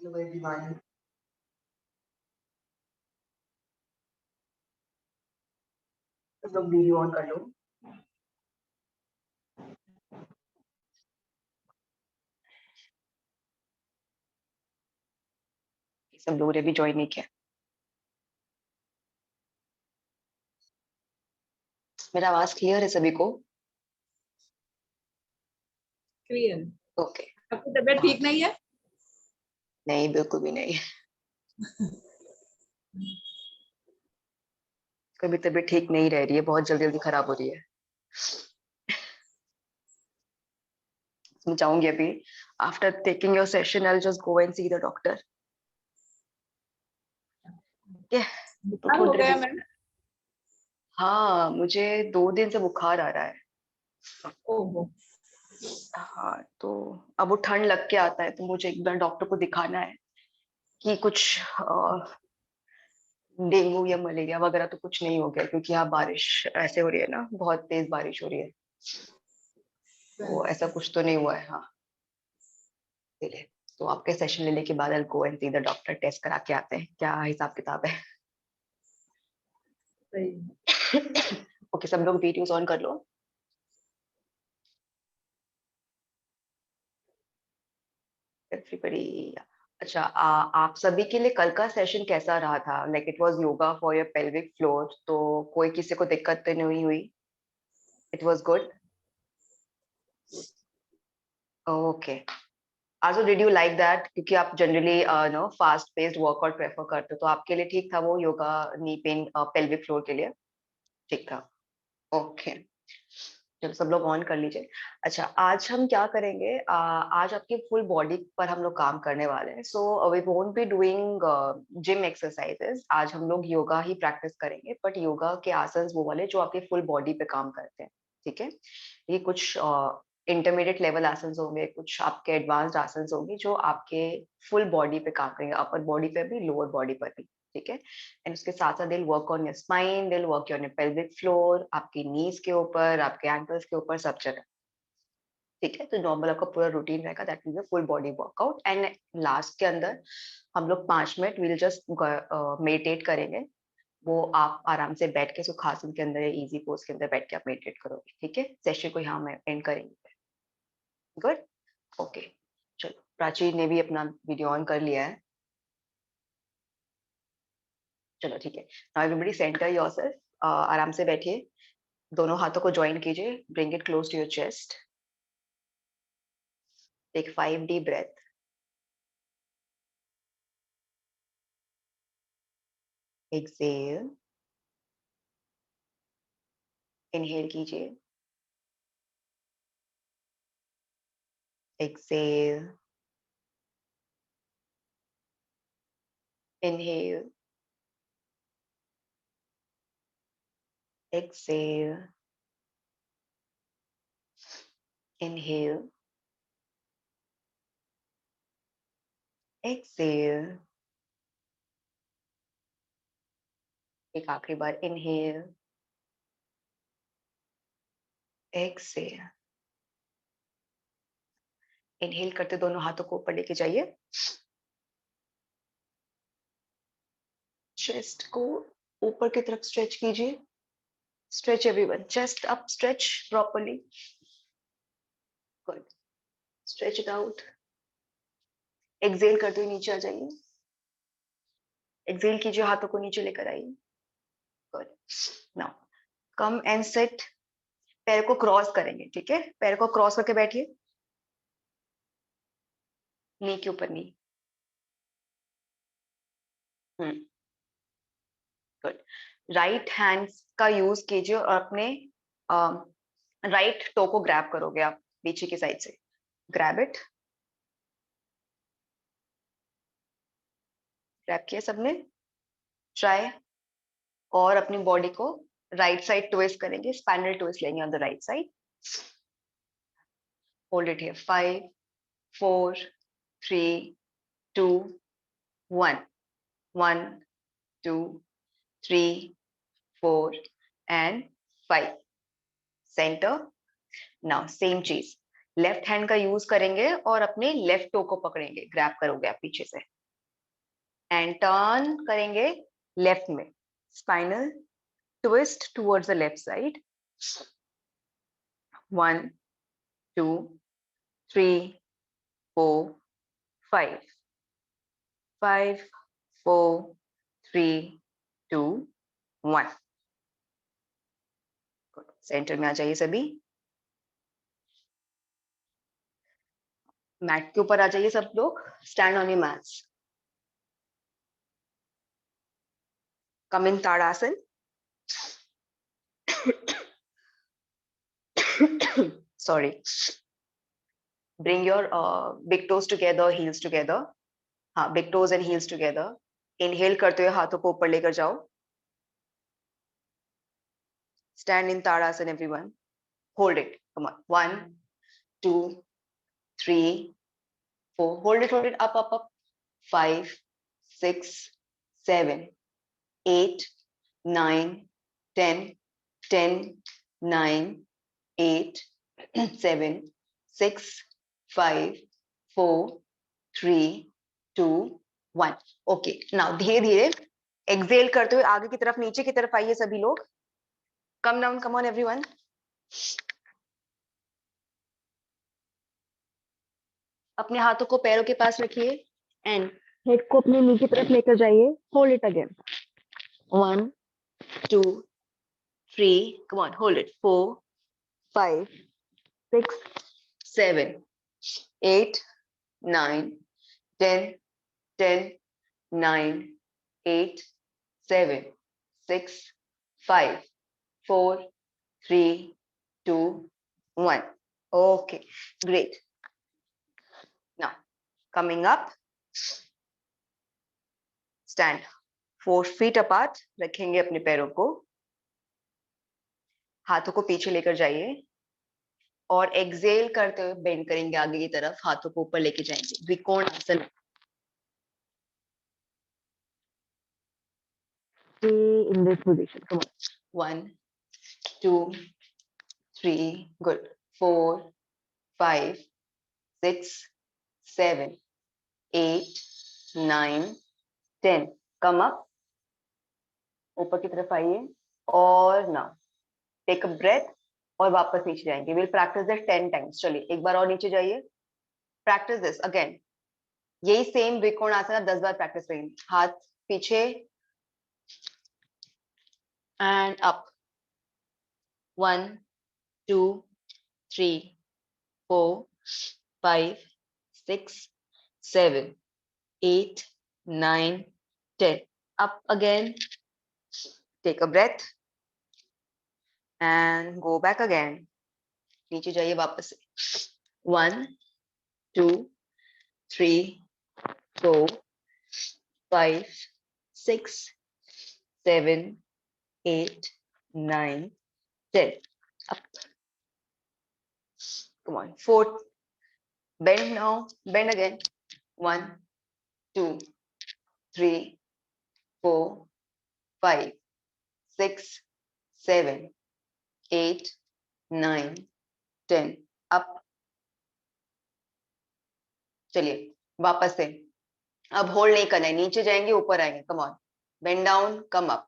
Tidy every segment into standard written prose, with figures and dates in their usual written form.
Hello everyone. सब लोग video on कर लो। सब लोगों ने भी ज्वाइन नहीं किया। मेरा आवाज क्लियर है सभी को? क्लियर। ओके। आपकी तबीयत ठीक नहीं है? नहीं, बिल्कुल भी नहीं। कभी तबीयत ठीक नहीं रह रही है, बहुत जल्दी जल्दी खराब हो रही है। मैं चाहूंगी अभी after taking your session I will just go and see the doctor. तो बुखार हो थोड़ी देर गया में। मैम? हाँ, मुझे 2 दिन से बुखार आ रहा है। ओहो। हाँ, तो अब वो ठंड लग के आता है तो मुझे एक बार डॉक्टर को दिखाना है कि कुछ डेंगू या मलेरिया वगैरह तो कुछ नहीं हो गया, क्योंकि यहाँ बारिश ऐसे हो रही है ना, बहुत तेज बारिश हो रही है। तो ऐसा कुछ तो नहीं हुआ है। हाँ, इसीलिए तो आपके सेशन लेने के बाद go and see the doctor, test करा के आते हैं क्या हिसाब किताब है। सही। ओके, सब लोग वीडियोस ऑन कर लो। एवरीबॉडी। अच्छा, आप सभी के लिए कल का सेशन कैसा रहा था? Like it was yoga for your pelvic floor, तो कोई किसी को दिक्कत तो नहीं हुई? It was good. Okay. Also did you like that, क्योंकि आप generally no fast paced workout prefer करते हो, तो आपके लिए ठीक था वो yoga knee pain pelvic floor के लिए? ठीक था। ओके, चलो सब लोग ऑन कर लीजिए। अच्छा, आज हम क्या करेंगे? आज आपकी फुल बॉडी पर हम लोग काम करने वाले हैं। So we won't be doing gym exercises. आज हम लोग योगा ही प्रैक्टिस करेंगे, बट योगा के आसन वो वाले जो आपकी फुल बॉडी पे काम करते हैं। ठीक है? ये कुछ इंटरमीडिएट लेवल आसन होंगे, कुछ आपके एडवांस्ड आसन होंगे जो आपके फुल बॉडी पे काम करेंगे, अपर बॉडी पे भी, लोअर बॉडी पर भी। ठीक है? एंड उसके साथ साथ दिल वर्क ऑन योर स्पाइन, दिल work on your pelvic floor, आपकी नीज के ऊपर, आपके एंकल्स के ऊपर, सब जगह। ठीक है? तो नॉर्मल आपका पूरा रूटीन रहेगा, that means full body workout. And last के अंदर हम लोग 5 मिनट विल जस्ट मेडिटेट करेंगे। वो आप आराम से बैठ के सुखासन के अंदर या इजी पोज के अंदर बैठ के आप मेडिटेट करोगे। ठीक है? सेशन को यहाँ में एंड करेंगे। गुड। ओके, चलो प्राची ने भी अपना वीडियो ऑन कर लिया है। चलो ठीक है। Now everybody centre yourself. आराम से बैठिए, दोनों हाथों को ज्वाइन कीजिए, bring it close to your chest. Take 5 deep breath. Exhale. Inhale कीजिए। Exhale. Inhale. Exhale. Inhale. Exhale. एक आखिरी बार, इनहेल। एक्सेल। इनहेल करते दोनों हाथों को ऊपर लेके जाइए। चेस्ट को ऊपर की तरफ स्ट्रेच कीजिए। Stretch everyone, chest up, stretch properly. Good. Stretch it out. Exhale करते हुए नीचे आ जाइए। एक्सेल कीजिए, हाथों को नीचे लेकर आइए। Good. Now come and sit. पैर को क्रॉस करेंगे। ठीक है? पैर को क्रॉस करके बैठिए, नी के ऊपर नी। गुड। राइट हैंड का यूज कीजिए और अपने राइट टो को ग्रैब करोगे आप पीछे की साइड से। Grab it. ग्रैब किया सबने? ट्राई। और अपनी बॉडी को राइट साइड ट्विस्ट करेंगे, स्पाइनल ट्विस्ट लेंगे on the right side. Hold it here. 5 4 3 2 1। 1 2 3 4 and 5। Center. Now same चीज, लेफ्ट हैंड का यूज करेंगे और अपने लेफ्ट टो को पकड़ेंगे, ग्रैब करोगे आप पीछे से एंड टर्न करेंगे लेफ्ट में, spinal twist towards the left side, 1 2 3 4 5 5 4 3 2 1। Centre में आ जाइए सभी, मैट के ऊपर आ जाइए सब लोग, stand on your mats, come in tadasana. Sorry. Bring your big toes together, heels together. हाँ, big toes and heels together. Inhale करते हुए हाथों को ऊपर लेकर जाओ. Stand in Tadasana, everyone. Hold it. Come on. 1 2 3 4. Hold it. Up, up, up. 5 6 7 8 9 10 10 9 8 7 6 5 4 3 2 1। Okay, now धीरे धीरे एक्सेल करते हुए आगे की तरफ, नीचे की तरफ आइए सभी लोग। Come down, come on everyone. अपने हाथों को पैरों के पास रखिए एंड हेड को अपने नीचे तरफ लेकर जाइए। Hold it again, 1 2 3, come on, hold it, 4 5 6 7 8 9 10 10 9 8 7 6 5 4 3 2 1। Okay, great. Now coming up, stand 4 feet apart, रखेंगे अपने पैरों को, हाथों को पीछे लेकर जाइए और एक्सेल करते हुए बेंड करेंगे आगे की तरफ, हाथों को ऊपर लेके जाएंगे, त्रिकोण आसन। Stay in this position. Come on. 1 2 3, good. 4 5 6 7 8 9 10। Come up, ऊपर की तरफ आइए और नाउ टेक अ ब्रेथ और वापस नीचे जाएंगे। Will practice this 10 times. चलिए एक बार और नीचे जाइए, प्रैक्टिस दिस अगेन। यही सेम त्रिकोण आसन आप 10 बार प्रैक्टिस करेंगे। हाथ पीछे and up, 1 2 3 4 5 6 7 8 9 10। Up again, take a breath and go back again. नीचे जाइए वापस से, 1 2 3 4 5 6 7 8 9 10। Up, come on, 4, bend now, bend again, 1 2 3 4 5 6 7 8 9 10। Up, चलिए वापस से, अब होल्ड नहीं करना है, नीचे जाएंगे ऊपर आएंगे। Come on, bend down, come up,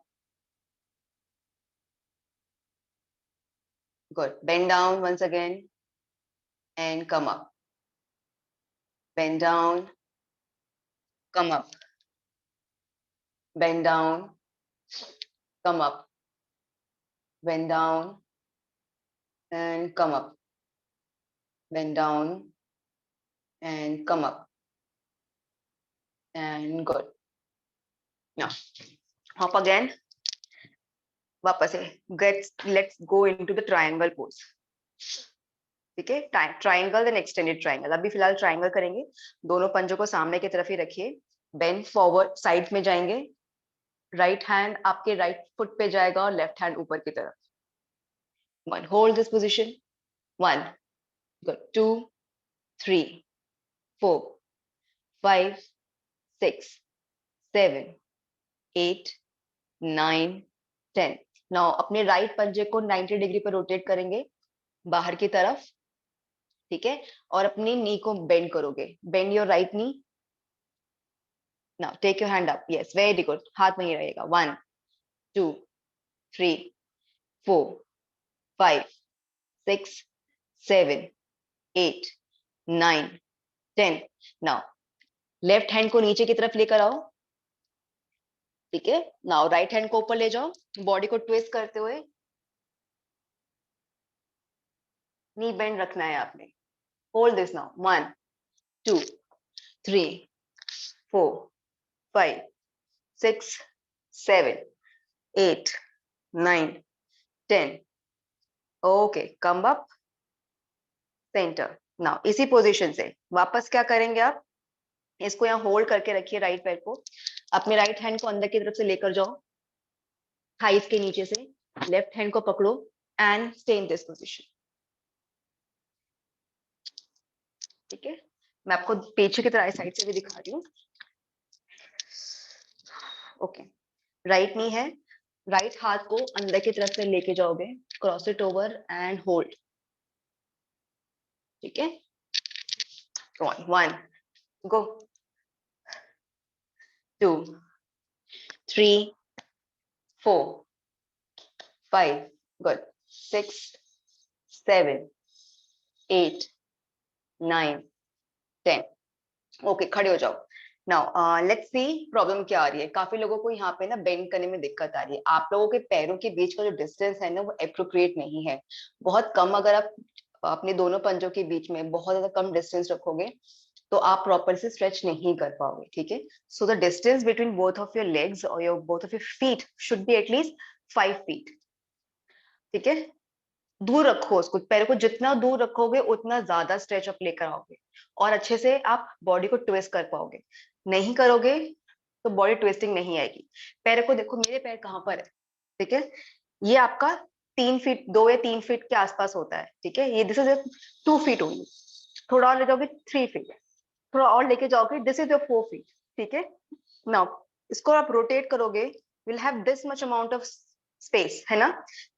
good, bend down once again and come up, bend down, come up, bend down, come up, bend down and come up, bend down and come up, and good. Now hop again, वापस से, let's go into the triangle pose. ठीक है, triangle then extended triangle. अभी फिलहाल triangle करेंगे, दोनों पंजों को सामने की तरफ ही रखिए, बेंड फॉरवर्ड, साइड में जाएंगे, राइट हैंड आपके राइट फुट पे जाएगा और लेफ्ट हैंड ऊपर की तरफ। 1, hold this position, 1 good, 2 3 4 5 6 7 8 9 10। Now अपने राइट पंजे को 90 डिग्री पर रोटेट करेंगे बाहर की तरफ, ठीक है, और अपनी नी को बेंड करोगे, bend your right knee. Now take your hand up, yes very good, हाथ वहीं रहेगा। 1 2 3 4 5 6 7 8 9 10। नाउ लेफ्ट हैंड को नीचे की तरफ लेकर आओ, ठीक है। नाउ राइट हैंड को ऊपर ले जाओ, बॉडी को ट्विस्ट करते हुए, नी बेंड रखना है आपने। Hold this now, 1 2 3 4 5 6 7 8 9 10। Okay, come up centre. Now इसी पोजीशन से वापस क्या करेंगे आप, इसको यहाँ होल्ड करके रखिए राइट पैर को, अपने राइट हैंड को अंदर की तरफ से लेकर जाओ, थाइस के नीचे से लेफ्ट हैंड को पकड़ो and stay in this position, ठीक है। मैं आपको पीछे की तरह साइड से भी दिखा रही हूँ। ओके, राइट नी है, राइट हाथ को अंदर की तरफ से लेके जाओगे, cross it over and hold, ठीक है। 1 गो, 2 3 4 5 गुड 6 7 8 9 10। ओके, खड़े हो जाओ। नाउ लेट्स सी प्रॉब्लम क्या आ रही है। काफी लोगों को यहाँ पे ना बेंड करने में दिक्कत आ रही है। आप लोगों के पैरों के बीच का जो डिस्टेंस है ना वो एप्रोप्रिएट नहीं है, बहुत कम। अगर आप अपने दोनों पंजों के बीच में बहुत ज्यादा कम डिस्टेंस रखोगे तो आप प्रॉपर से स्ट्रेच नहीं कर पाओगे, ठीक है। So the distance between both of your legs और your both of your feet should be at least 5 feet, ठीक है। दूर रखो उसको, पैरों को जितना दूर रखोगे उतना ज्यादा स्ट्रेच अप लेकर आओगे और अच्छे से आप बॉडी को ट्विस्ट कर पाओगे। नहीं करोगे तो बॉडी ट्विस्टिंग नहीं आएगी। पैर को देखो, मेरे पैर कहाँ पर है, ठीक है। ये आपका 3 फीट, 2 या 3 फीट के आसपास होता है, ठीक है। ये दिस इज 2 फीट होगी, थोड़ा और ले जाओगे 3 फीट, थोड़ा और लेके जाओगे दिस इज योर 4 फीट, ठीक है। नाउ इसको आप रोटेट करोगे, will have this much amount of space, है ना।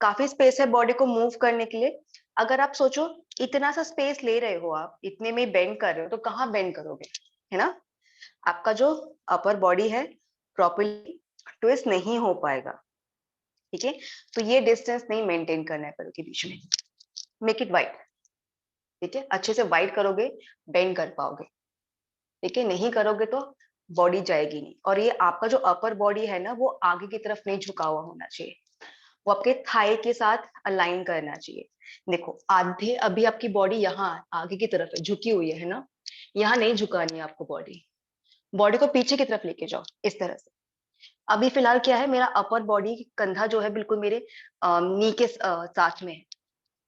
काफी स्पेस है बॉडी को मूव करने के लिए। अगर आप सोचो इतना सा स्पेस ले रहे हो, आप इतने में बेंड कर रहे हो, तो कहाँ बेंड करोगे, है ना। आपका जो अपर बॉडी है प्रॉपरली ट्विस्ट नहीं हो पाएगा, ठीक है। तो ये डिस्टेंस नहीं मेंटेन करना है पैरों के बीच में। मेक इट वाइड, ठीक है। अच्छे से वाइड करोगे बेंड कर पाओगे, ठीक है। नहीं करोगे तो बॉडी जाएगी नहीं। और ये आपका जो अपर बॉडी है ना वो आगे की तरफ नहीं झुका हुआ होना चाहिए, वो आपके थाई के साथ अलाइन करना चाहिए। देखो आधे अभी आपकी बॉडी यहाँ आगे की तरफ है, झुकी हुई है ना। यहाँ नहीं झुकानी है आपको बॉडी, बॉडी को पीछे की तरफ लेके जाओ इस तरह से। अभी फिलहाल क्या है, मेरा अपर बॉडी कंधा जो है बिल्कुल मेरे नी के साथ में है,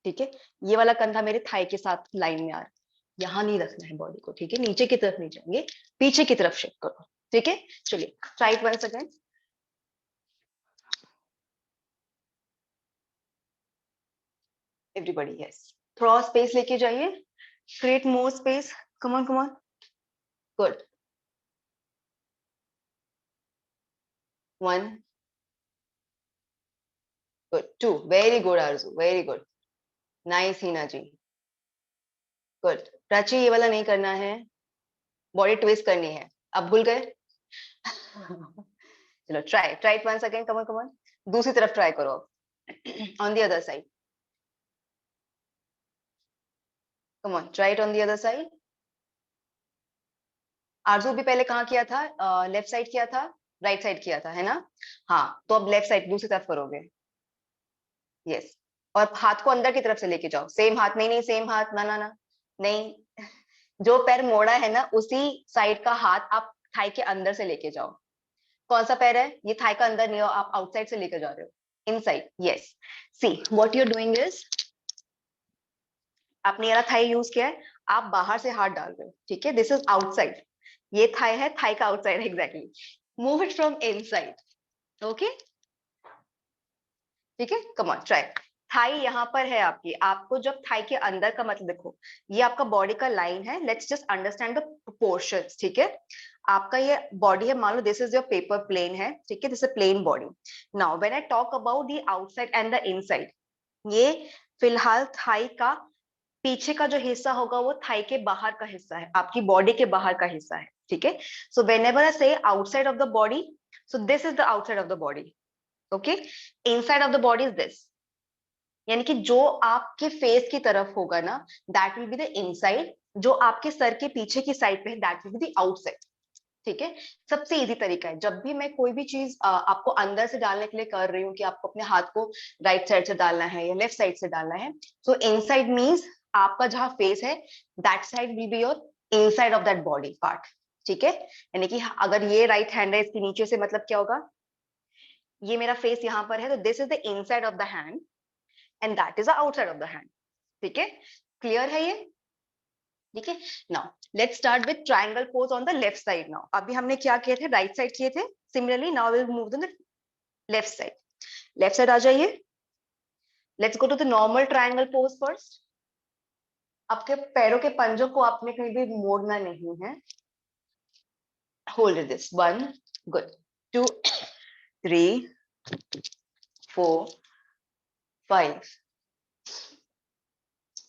ठीक है। ये वाला कंधा मेरे थाई के साथ लाइन में आ रहा है। यहाँ नहीं रखना है बॉडी को, ठीक है। नीचे की तरफ नहीं जाएंगे, पीछे की तरफ शिफ्ट करो, ठीक है। चलिए try it once again. Everybody yes, थोड़ा स्पेस लेके जाइए, create more space, come on come on, good. 1 good, 2 very good Arzoo, very good, nice Heena ji, good. Prachi ये वाला नहीं करना है, बॉडी ट्विस्ट करनी है। अब भूल गए चलो try try it once again, come on come on. दूसरी तरफ ट्राई करो अब on the other side, come on try it on the other side. Arzoo भी पहले कहाँ किया था, लेफ्ट साइड किया था, राइट साइड किया था, है ना। हाँ तो अब लेफ्ट साइड दूसरी तरफ करोगे, यस। और हाथ को अंदर की तरफ से लेके जाओ, सेम हाथ, नहीं नहीं सेम हाथ, ना ना ना, नहीं जो पैर मोड़ा है ना उसी साइड का हाथ आप थाई के अंदर से लेके जाओ। कौन सा पैर है ये, थाई का अंदर नहीं हो, आप आउटसाइड से लेके जा रहे हो, inside, yes. See what you are doing is, आपने ये थाई यूज किया है, आप बाहर से हाथ डाल रहे हो, ठीक है। दिस इज आउटसाइड, ये थाई है, थाई का आउटसाइड है, exactly. Move it from inside, okay, ठीक है। कम ऑन ट्राई। थाई यहाँ पर है आपकी, आपको जब थाई के अंदर का मतलब देखो, ये आपका बॉडी का लाइन है, let's just understand the proportions, ठीक है। आपका ये बॉडी है, मान लो this is your paper plane है, ठीक है, this is plane body. Now when I talk about the outside and the inside, ये फिलहाल थाई का पीछे का जो हिस्सा होगा वो थाई के बाहर का हिस्सा है, आपकी बॉडी के बाहर का हिस्सा है, ठीक है। सो व्हेनेवर आई से outside of the body, so this is the outside of the body, okay. Inside of the body is this, यानी कि जो आपके फेस की तरफ होगा ना, that will be the inside. जो आपके सर के पीछे की साइड पे है, that will be the outside, ठीक है। सबसे इजी तरीका है, जब भी मैं कोई भी चीज आपको अंदर से डालने के लिए कर रही हूँ कि आपको अपने हाथ को राइट साइड से डालना है या लेफ्ट साइड से डालना है, सो इनसाइड मीन्स आपका जहां फेस है, that side will be your inside of that body part, ठीक है। यानी कि अगर ये राइट हैंड है, इसके नीचे से मतलब क्या होगा, ये मेरा फेस यहाँ पर है, तो this is the inside of the hand and that is the outside of the hand, ठीक है। क्लियर है ये, ठीक है। Now let's start with triangle pose on the left side. Now अभी हमने क्या किए थे, राइट साइड किए थे, similarly now will move to the left side. Left side आ जाइए, let's go to the normal triangle pose first. आपके पैरों के पंजों को आपने कहीं भी मोड़ना नहीं है, hold this, 1 good, 2 3 4 5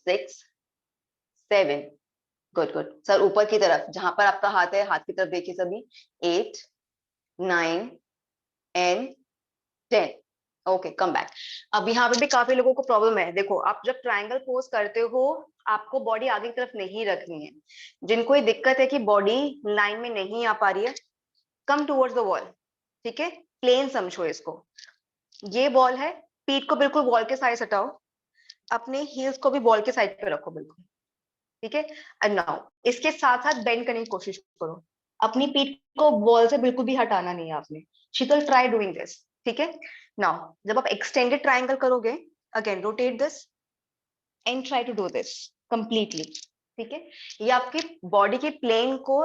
6 7 good good. Sir ऊपर की तरफ, जहां पर आपका हाथ है, हाथ की तरफ देखिए सभी, 8 9 एंड 10, ओके कम बैक। अब यहाँ पे भी काफी लोगों को प्रॉब्लम है, देखो आप जब ट्रायंगल पोज करते हो, आपको बॉडी आगे की तरफ नहीं रखनी है। जिनको ये दिक्कत है कि बॉडी लाइन में नहीं आ पा रही है, कम टूवर्ड्स द वॉल, ठीक है। प्लेन समझो इसको, ये वॉल है, पीठ को बिल्कुल वॉल के साइड हटाओ, अपने हील्स को भी वॉल के साइड पे रखो बिल्कुल, ठीक है। एंड नाउ इसके साथ साथ बेंड करने की कोशिश करो, अपनी पीठ को वॉल से बिल्कुल भी हटाना नहीं है आपने। शीतल ट्राई डूइंग दिस, ठीक है। नाउ जब आप एक्सटेंडेड ट्रायंगल करोगे, again rotate this and try to do this completely, ठीक है। ये आपकी बॉडी के प्लेन को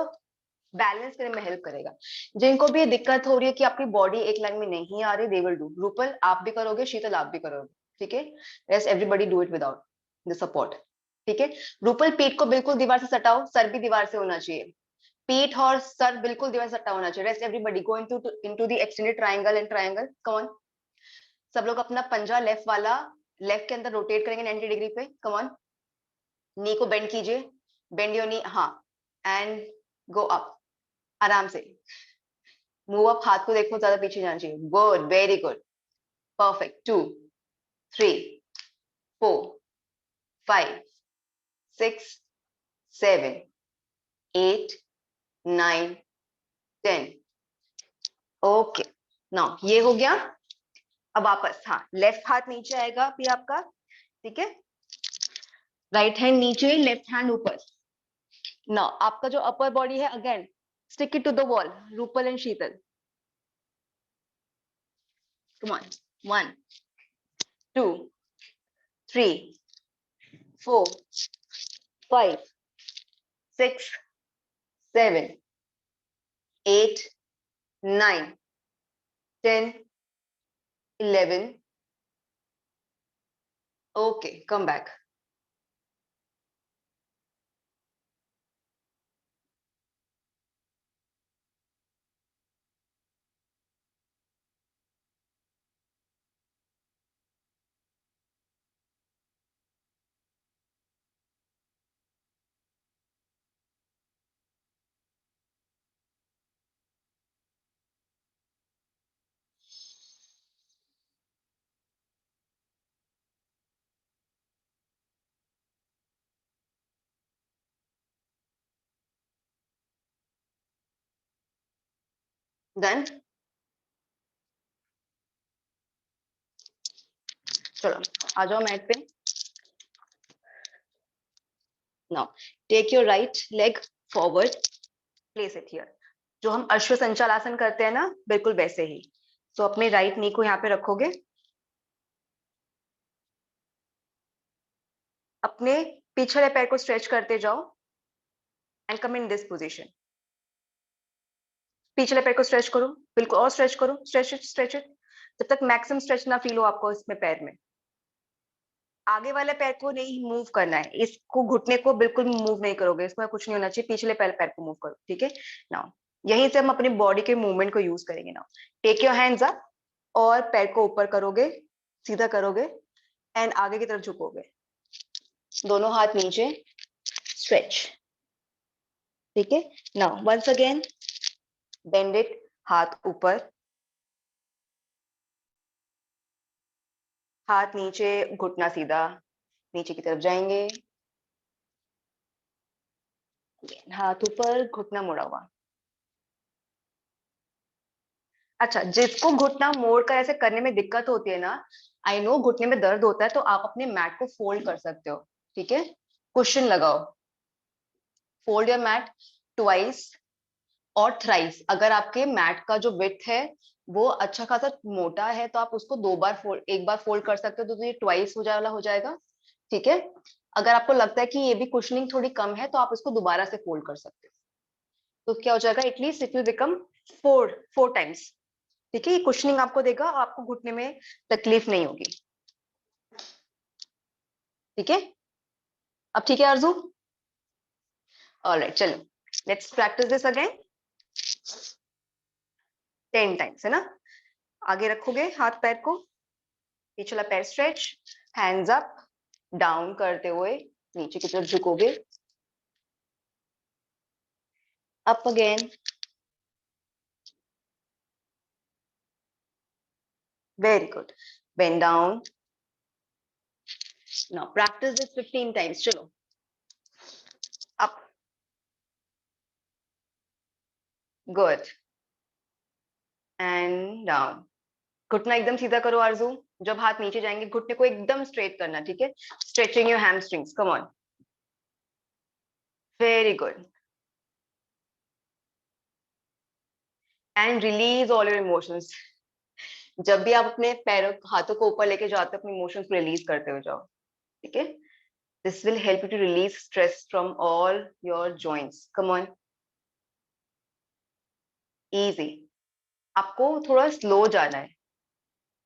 बैलेंस करने में हेल्प करेगा। जिनको भी दिक्कत हो रही है कि आपकी बॉडी एक लाइन में नहीं आ रही, दे विल डू। रूपल आप भी करोगे, शीतल आप भी करोगे, ठीक है। Let's everybody do it without the support, ठीक है। रूपल पीठ को बिल्कुल दीवार से सटाओ, सर भी दीवार से होना चाहिए, पीठ और सर बिल्कुल दीवार से सटा होना चाहिए। Rest everybody go into the extended triangle and triangle, come on. सब लोग अपना पंजा लेफ्ट वाला लेफ्ट के अंदर रोटेट करेंगे 90 डिग्री पे, कम ऑन। नी को बेंड कीजिए, बेंड योर नी, हाँ, एंड गो अप आराम से। मूव अप, हाथ को देखो, ज्यादा पीछे जाना चाहिए, good, very good, perfect. 2 3 4 5 6 7 8 9 10, okay. Now ये हो गया। अब वापस, हाँ, लेफ्ट हाथ नीचे आएगा फिर आपका, ठीक है। राइट हैंड नीचे, लेफ्ट हैंड ऊपर। नाउ आपका जो अपर बॉडी है, again stick it to the wall, Rupal and Sheetal, come on, 1 2 3 4 5 6 7 8 9 10 11, okay, come back. Done? चलो आ जाओ मैट पे। Now take your right leg forward, place it here. जो हम अश्व संचालासन करते हैं ना, बिल्कुल वैसे ही। तो अपने राइट नी को यहाँ पे रखोगे, अपने पिछले पैर को स्ट्रेच करते जाओ and come in this position. पिछले पैर को स्ट्रेच करो, बिल्कुल, और स्ट्रेच करो, स्ट्रेच इट, स्ट्रेच इट, जब तक मैक्सिमम स्ट्रेच ना फील हो आपको इसमें पैर में। आगे वाले पैर को नहीं मूव करना है, इसको घुटने को बिल्कुल मूव नहीं करोगे, इसमें कुछ नहीं होना चाहिए, पिछले पैर पैर को मूव करो, ठीक है। नाउ यहीं से हम अपनी बॉडी के मूवमेंट को यूज करेंगे। Now take your hands up और पैर को ऊपर करोगे, सीधा करोगे एंड आगे की तरफ झुकोगे। दोनों हाथ नीचे, स्ट्रेच, ठीक है। Now once again bend it, हाथ ऊपर, हाथ नीचे, घुटना सीधा, नीचे की तरफ जाएंगे, हाथ ऊपर, घुटना मुड़ा हुआ। अच्छा, जिसको घुटना मोड़ कर ऐसे करने में दिक्कत होती है ना, आई नो घुटने में दर्द होता है, तो आप अपने मैट को फोल्ड कर सकते हो, ठीक है। कुशन लगाओ, फोल्ड योर मैट ट्वाइस और थ्राइस। अगर आपके मैट का जो विड्थ है वो अच्छा खासा मोटा है तो आप उसको दो बार फोल्ड, एक बार फोल्ड कर सकते हो, तो ये ट्वाइस हो जाएगा, ठीक है। अगर आपको लगता है कि ये भी कुशनिंग थोड़ी कम है तो आप इसको दोबारा से फोल्ड कर सकते हो, तो क्या हो जाएगा, at least it will become four four times, ठीक है। ये कुशनिंग आपको देगा, आपको घुटने में तकलीफ नहीं होगी, ठीक है। अब ठीक है आरजू, ऑलराइट, चलो let's practice this again 10 times, है ना। आगे रखोगे हाथ पैर को, पिछला पैर स्ट्रेच, हैंड्स अप, डाउन करते हुए नीचे की तरफ झुकोगे, up again, very good, bend down. Now practice this 15 times, चलो अप, गुड, एंड डाउन। घुटना एकदम सीधा करो आरजू, जब हाथ नीचे जाएंगे घुटने को एकदम स्ट्रेट करना, ठीक है। Stretching your hamstrings, come on, very good, and release all your emotions. जब भी आप अपने पैरों हाथों को ऊपर लेके जाते हो, अपने इमोशंस को रिलीज करते हुए जाओ, ठीक है। This will help you to release stress from all your joints, come on, easy. आपको थोड़ा स्लो जाना है,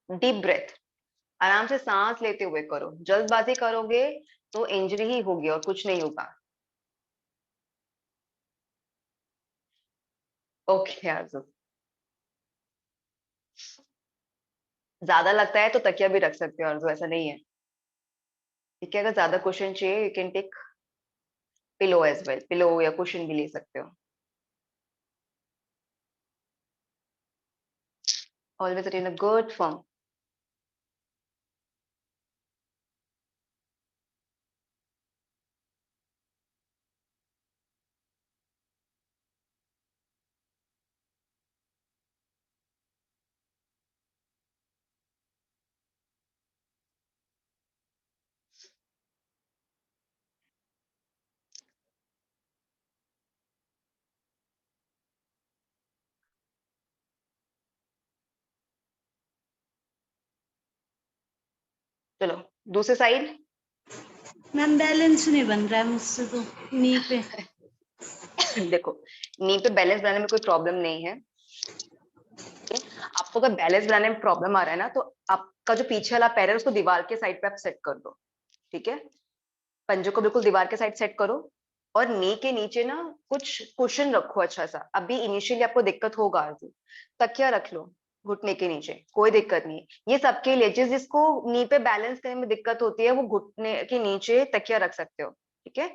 डीप ब्रेथ, आराम से सांस लेते हुए करो, जल्दबाजी करोगे तो इंजरी ही होगी और कुछ नहीं होगा। ओके आरजू, ज्यादा लगता है तो तकिया भी रख सकते हो आरजू, ऐसा नहीं है, ठीक है। अगर ज्यादा क्वेश्चन चाहिए you can take pillow as well, pillow या क्वेश्चन भी ले सकते हो, always in a good form. चलो दूसरी साइड। मैम बैलेंस नहीं बन रहा है मुझसे तो नी पे। देखो, नी पे बैलेंस बनाने में कोई प्रॉब्लम नहीं है, ठीक है? आपको अगर बैलेंस बनाने में प्रॉब्लम आ रहा है ना, तो आपका जो पीछे वाला पैर है उसको दीवार के साइड पे आप सेट कर दो, ठीक है। पंजों को बिल्कुल दीवार के साइड सेट करो, और नी के नीचे ना कुछ कुशन रखो अच्छा सा। अभी इनिशियली आपको दिक्कत होगा, तकिया रख लो घुटने के नीचे, कोई दिक्कत नहीं है। ये सबके लिए, जिसको नी पे बैलेंस करने में दिक्कत होती है, वो घुटने के नीचे तकिया रख सकते हो, ठीक है।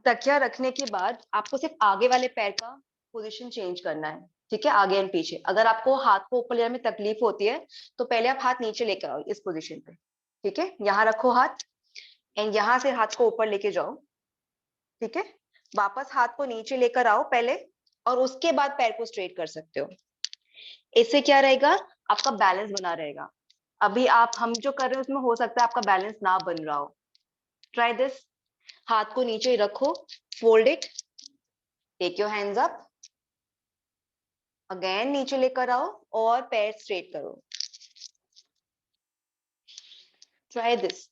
तकिया रखने के बाद आपको सिर्फ आगे वाले पैर का पोजीशन चेंज करना है, ठीक है, आगे एंड पीछे। अगर आपको हाथ को ऊपर ले जाने में तकलीफ होती है तो पहले आप हाथ नीचे लेकर आओ इस पोजीशन पे, ठीक है। यहाँ रखो हाथ, एंड यहाँ से हाथ को ऊपर लेके जाओ, ठीक है। वापस हाथ को नीचे लेकर आओ पहले, और उसके बाद पैर को स्ट्रेट कर सकते हो। इससे क्या रहेगा, आपका बैलेंस बना रहेगा। अभी आप हम जो कर रहे हैं उसमें हो सकता है आपका बैलेंस ना बन रहा हो। ट्राई दिस, हाथ को नीचे रखो, fold it, take your hands up, again नीचे लेकर आओ और पैर स्ट्रेट करो। Try this.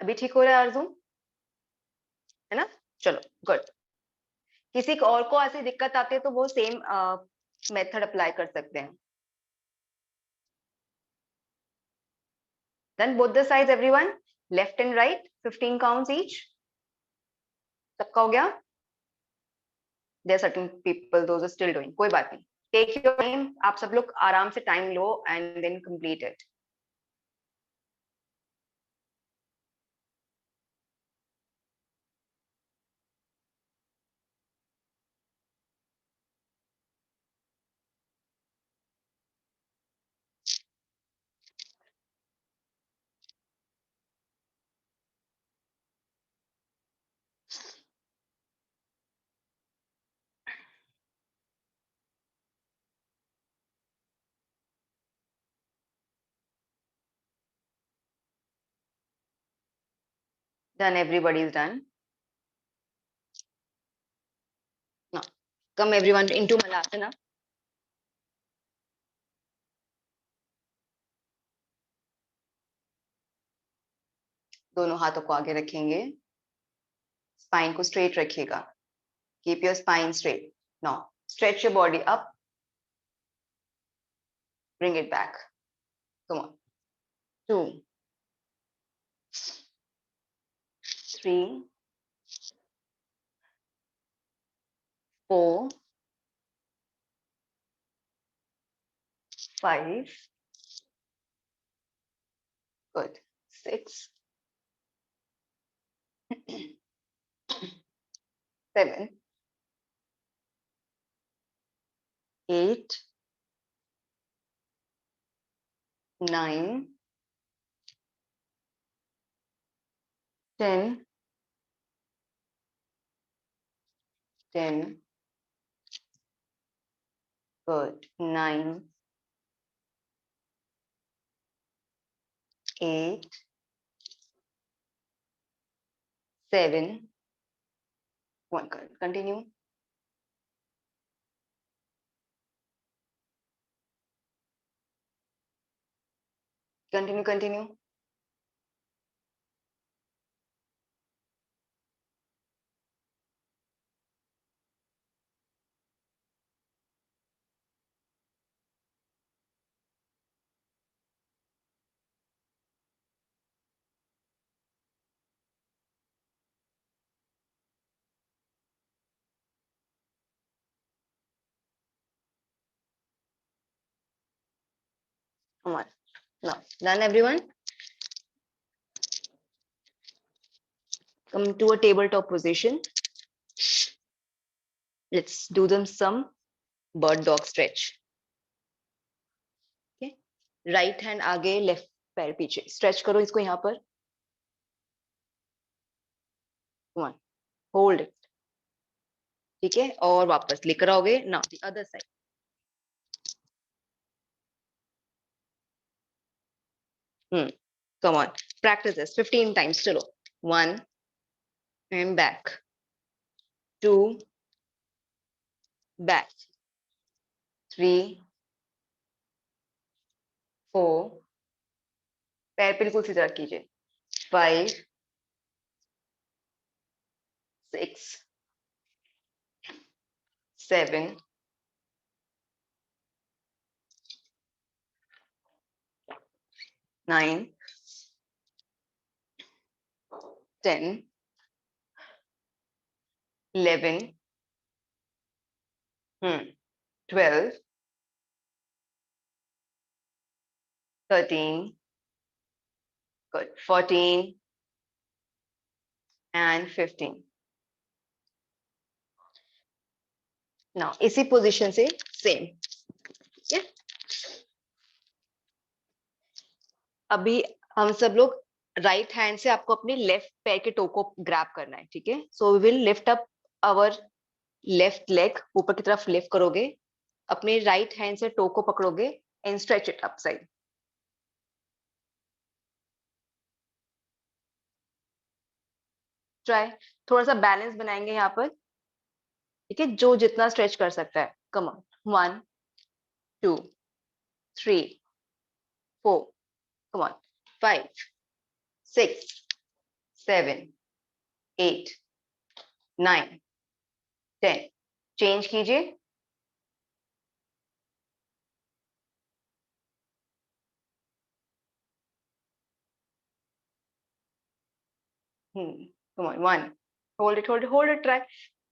अभी ठीक हो रहा है आरजू, है ना। चलो गुड, किसी को और को ऐसी दिक्कत आती है तो वो सेम मेथड अप्लाई कर सकते हैं. Then both the sides, everyone, left and right, 15 counts each. सबका हो गया? There are certain people those are still doing. कोई बात नहीं. Take your time. आप सब लोग आराम से time low and then complete it. Done. Everybody is done. Now, come everyone into Malasana. दोनों हाथों को आगे रखेंगे. Spine को straight रखिएगा. Keep your spine straight. Now, stretch your body up. Bring it back. Come on. 2, 3, 4, 5. Good. 6, 7, 8, 9, 10, 10. Good. 9, 8, 7. One. Continue. Continue. Come on. Now, done everyone? Come to a tabletop position. Let's do them some bird dog stretch. Okay. Right hand आगे, left पैर पीछे. Stretch करो इसको यहाँ पर. Come on. Hold it. ठीक है. और वापस लेकर आओगे. Now the other side. Come on. Practice this 15 times. चलो. 1 and back. 2 back. 3 4 पैर बिल्कुल सीधा कीजिए. 5 6 7 9 10 11 12 13 good 14 and 15. Now इसी पोजीशन से सेम. ठीक है. अभी हम सब लोग राइट हैंड से आपको अपने लेफ्ट पैर के टो को ग्रैब करना है. ठीक है. So we will lift up our left leg. ऊपर की तरफ लिफ्ट करोगे. अपने राइट हैंड से टो को पकड़ोगे and stretch it up side. Try. थोड़ा सा बैलेंस बनाएंगे यहाँ पर. ठीक है. जो जितना स्ट्रेच कर सकता है. कम ऑन. 1 2 3 4 come on. 5 6 7 8 9 10. चेंज कीजिए. Come on, 1. Hold it, hold it, hold it.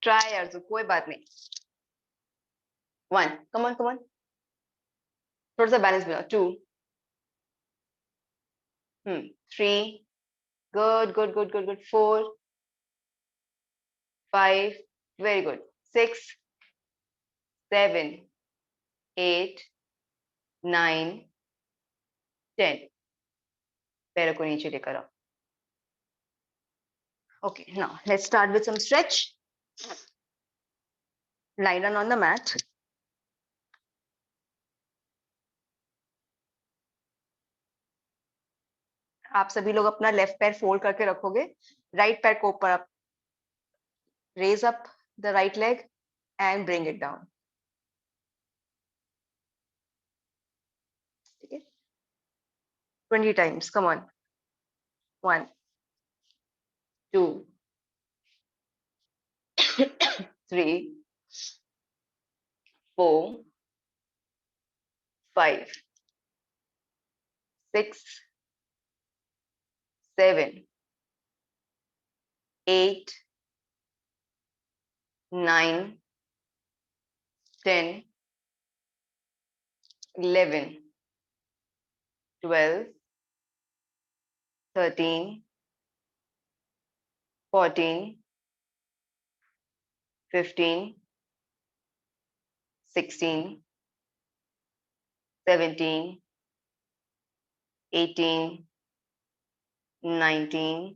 Try अर्जु, कोई बात नहीं. 1. Come on, come on. थोड़ा सा बैलेंस बनाओ. 2. 3. Good, good, good, good, good. 4. 5. Very good. 6. 7. 8. 9. 10. पैरों को नीचे लेकर आओ. Okay, now let's start with some stretch. Lie down on the mat. आप सभी लोग अपना लेफ्ट पैर फोल्ड करके रखोगे. राइट पैर को ऊपर आप raise up the right leg and bring it down. Okay. 20 times. Come on. 1, 2, 3, 4, 5, 6, 7, 8, 9, 10, 11, 12, 13, 14, 15, 16, 17, 18, 19,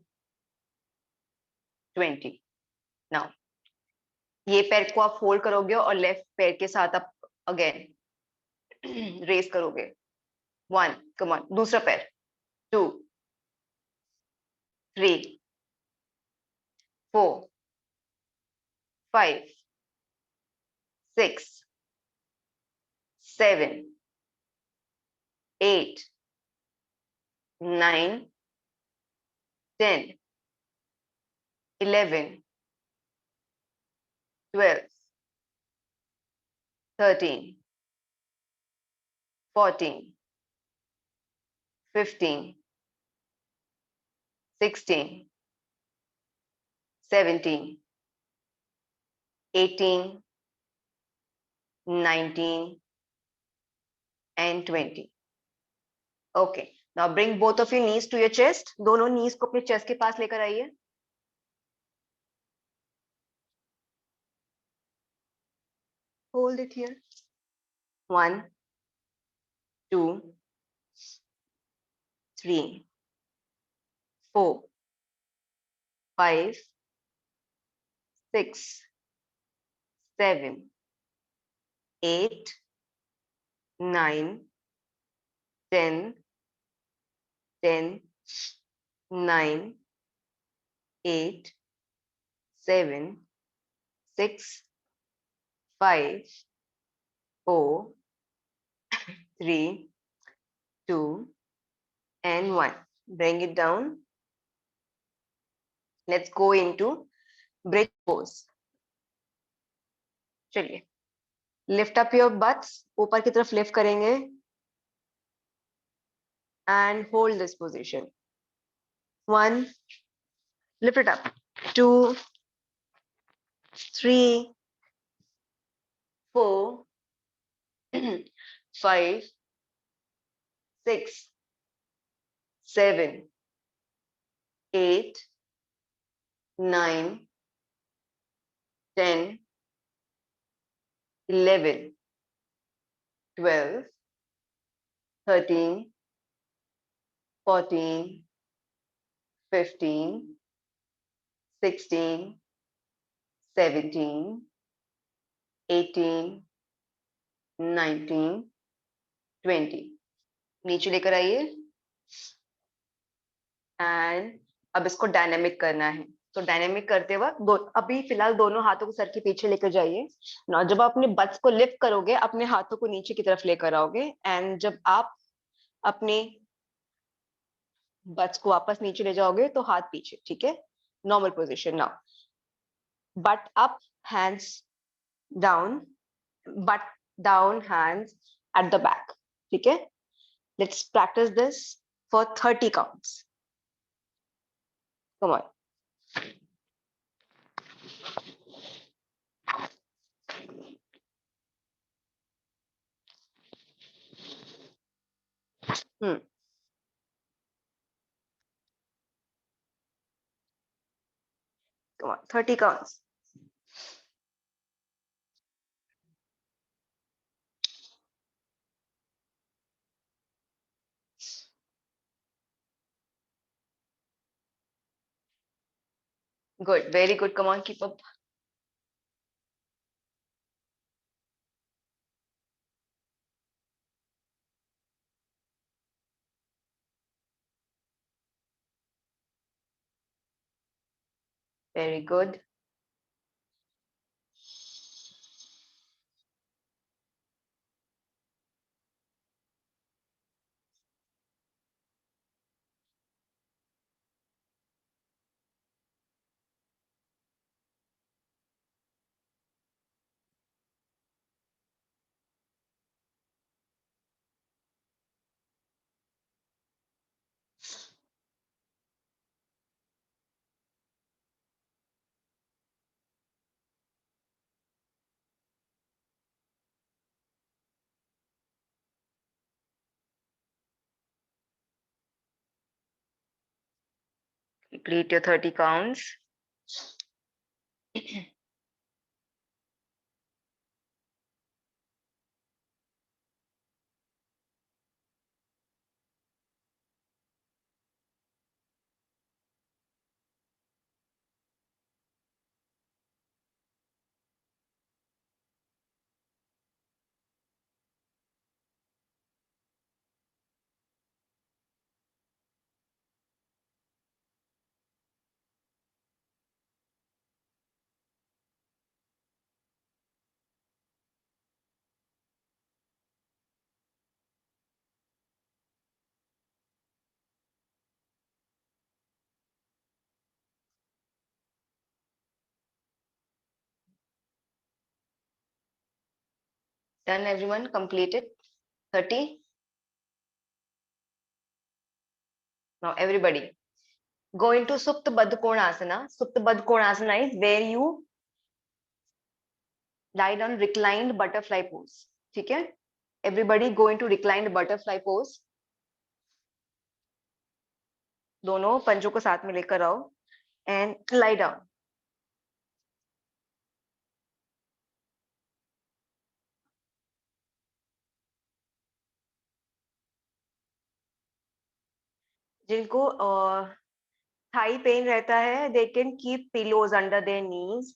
20. Now, ये पैर को आप फोल्ड करोगे और लेफ्ट पैर के साथ आप अगेन रेस करोगे. 1, कम ऑन. दूसरा पैर. 2, 3, 4, 5, 6, 7, 8, 9, 10, 11, 12, 13, 14, 15, 16, 17, 18, 19, and 20. Okay. Now bring both of your knees to your chest. दोनों knees को अपने chest के पास लेकर आइए. Hold it here. 1, 2, 3, 4, 5, 6, 7, 8, 9, 10, 10, 9, 8, 7, 6, 5, 4, 3, 2, and 1. Bring it down. Let's go into bridge pose. चलिए. Lift up your butts. ऊपर की तरफ lift करेंगे. And hold this position. 1, lift it up. 2, 3, 4, 5, 6, 7, 8, 9, 10, 11, 12, 13, 14, 15, 16, 17, 18, 19, 20. नीचे लेकर आइए. एंड अब इसको डायनामिक करना है. तो डायनामिक करते वक्त अभी फिलहाल दोनों हाथों को सर के पीछे लेकर जाइए. ना जब आप अपने बट्स को लिफ्ट करोगे अपने हाथों को नीचे की तरफ लेकर आओगे. एंड जब आप अपने बट्स को वापस नीचे ले जाओगे तो हाथ पीछे. ठीक है. Normal position. Now but up hands down, butt down, hands at the back. ठीक है? Let's practice this for 30 counts. Come on. Hmm. Come on, 30 counts. Good, very good. Come on, keep up. Very good. Complete your 30 counts. Done, everyone? Completed? 30? Now, everybody, go into Supta Baddha Konasana. Supta Baddha Konasana is where you lie down reclined butterfly pose. ठीक है? Everybody go into reclined butterfly pose. दोनों पंजों को साथ में लेकर आओ and lie down. जिनको थाई पेन रहता है, they can keep pillows under their knees.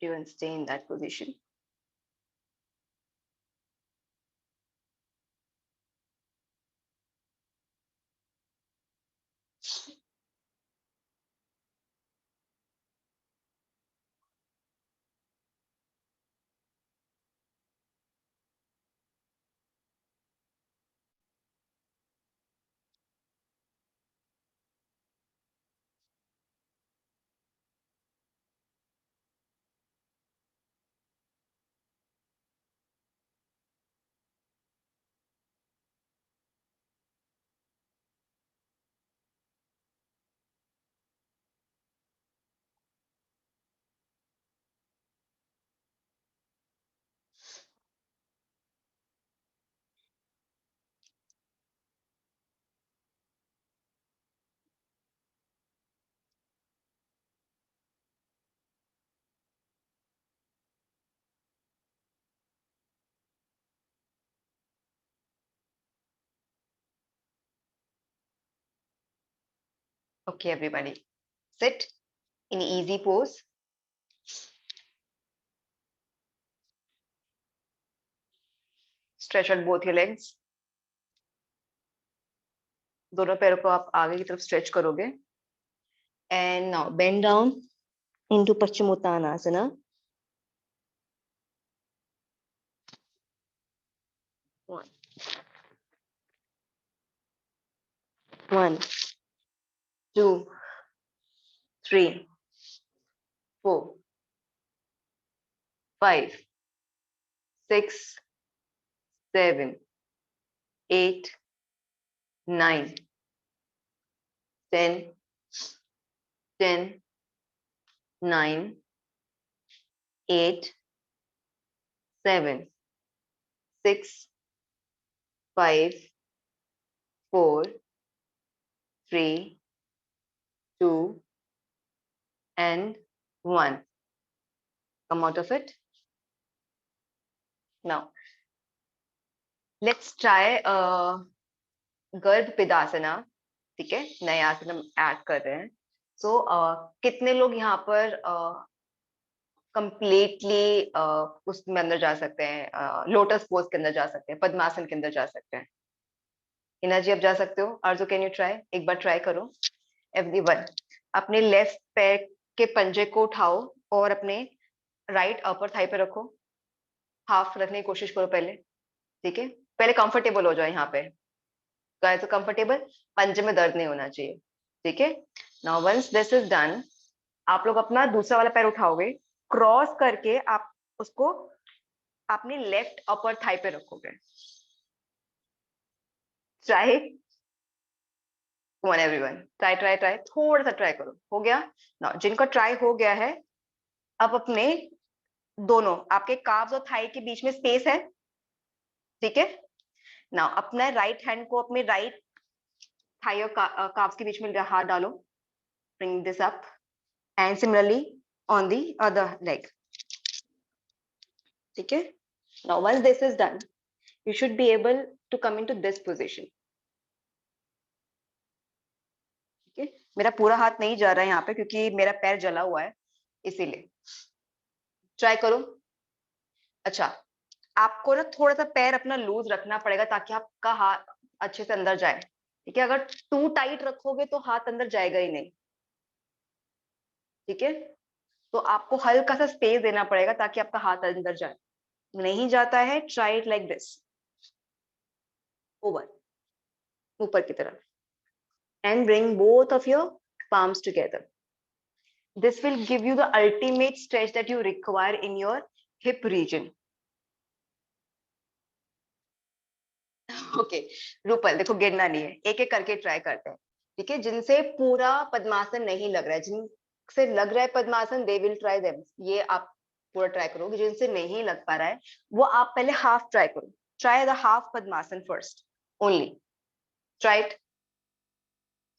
Everyone stay in that position. Okay, everybody, sit in easy pose. Stretch out both your legs. दोनों पैरों को आप आगे की तरफ स्ट्रेच करोगे. And now bend down into Paschimottanasana. One, 2, 3, 4, 5, 6, 7, 8, 9, 10, 10, 9, 8, 7, 6, 5, 4, 3, 2, and 1. Come out of it. Now, let's try गर्भ पिदासना. ठीक है, नए आसन हम ऐड कर रहे हैं. सो कितने लोग यहाँ पर कंप्लीटली उसमें अंदर जा सकते हैं, लोटस पोज के अंदर जा सकते हैं, पद्मासन के अंदर जा सकते हैं? हिना जी, आप जा सकते हो. आरजू, कैन यू ट्राई? एक बार ट्राई करो. एवरीवन, अपने लेफ्ट पैर के पंजे को उठाओ और अपने राइट अपर थाई पे रखो. हाफ रखने की कोशिश करो पहले. ठीक है, पहले कंफर्टेबल हो जाओ यहाँ पे. गाइस, तो कंफर्टेबल, पंजे में दर्द नहीं होना चाहिए. ठीक है. Now once this is done, आप लोग अपना दूसरा वाला पैर उठाओगे, क्रॉस करके आप उसको अपने लेफ्ट अपर थाई पे रखोगे. Try. Come on everyone, try try try. थोड़ा सा ट्राई करो. हो गया? नाउ जिनका ट्राई हो गया है, अब अपने दोनों आपके काव्स और थाई के बीच में स्पेस है. ठीक है. नाउ अपना राइट हैंड को अपने राइट थाई और काव्स के बीच में हाथ डालो. Bring this up and similarly on the other leg. ठीक है. Now once this is done, you should be able to come into this position. ठीक है. मेरा पूरा हाथ नहीं जा रहा है यहाँ पे क्योंकि मेरा पैर जला हुआ है, इसीलिए. ट्राई करो. अच्छा, आपको ना थोड़ा सा पैर अपना लूज रखना पड़ेगा ताकि आपका हाथ अच्छे से अंदर जाए. ठीक है. अगर टू टाइट रखोगे तो हाथ अंदर जाएगा ही नहीं. ठीक है. तो आपको हल्का सा स्पेस देना पड़ेगा ताकि आपका हाथ अंदर जाए. नहीं जाता है, try it like this. Over, ऊपर की तरफ. And bring both of your palms together. This will give you the ultimate stretch that you require in your hip region. Okay, Rupal देखो, गिरना नहीं है, एक एक करके ट्राई करते हैं. ठीक है. जिनसे पूरा पद्मासन नहीं लग रहा है, जिनसे लग रहा है पद्मासन, दे विल ट्राई देम. ये आप पूरा ट्राई करोगे. जिनसे नहीं लग पा रहा है, वो आप पहले हाफ ट्राई करो. Try the half padmasana first only. Try it.